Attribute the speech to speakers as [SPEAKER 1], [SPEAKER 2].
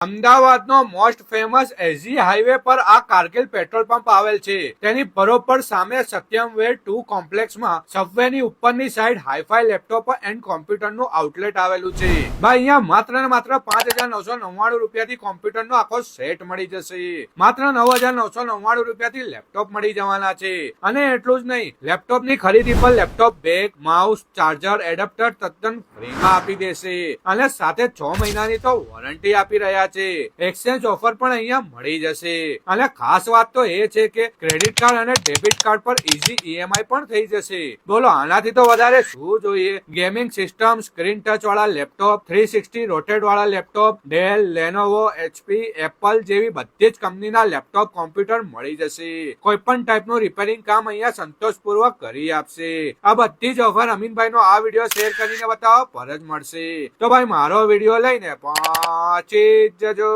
[SPEAKER 1] અમદાવાદનો most famous SG highway પર આ Kargil petrol pump આવેલ છે. તેની બરોબર સામે સત્યમવેર 2 કોમ્પ્લેક્સમાં સબવેની ઉપરની સાઈડ હાઈફાઈ લેપટોપ એન્ડ કોમ્પ્યુટરનું આઉટલેટ આવેલું છે. ભાઈ અહીંયા માત્ર ને માત્ર 5,999 રૂપિયાથી કોમ્પ્યુટરનો આખો સેટ મળી જશે. માત્ર 9,999 રૂપિયાથી લેપટોપ મળી જવાના છે. અને એટલું જ નહીં, લેપટોપની ખરીદી પર laptop bag, mouse, charger, adapter તદ્દન ફ્રીમાં આપી દેશે. અને સાથે 6 મહિનાની તો વોરંટી આપી રહ્યા છે. એક્સચેન્જ ઓફર પણ અહીંયા મળી જશે. અને ખાસ વાત તો એ છે કે ક્રેડિટ કાર્ડ અને ડેબિટ કાર્ડ પર ઈઝી ઈએમઆઈ પણ થઈ જશે. બોલો આનાથી તો વધારે શું જોઈએ? ગેમિંગ સિસ્ટમ, સ્ક્રીન ટચ વાળા લેપટોપ, 360 રોટેટ વાળા laptop, del, Lenovo, HP, Apple જેવી બધી જ કંપનીના લેપટોપ, કોમ્પ્યુટર મળી જશે. કોઈ પણ ટાઈપનું રિપેરિંગ કામ અહીંયા સંતોષપૂર્વક કરી આપશે. આ બધી જ ઓફર અમીનભાઈ નો આ વિડીયો શેર કરીને બતાવો પર જ મળશે. તો ભાઈ મારો વિડીયો લઈને પહોંચી જજો.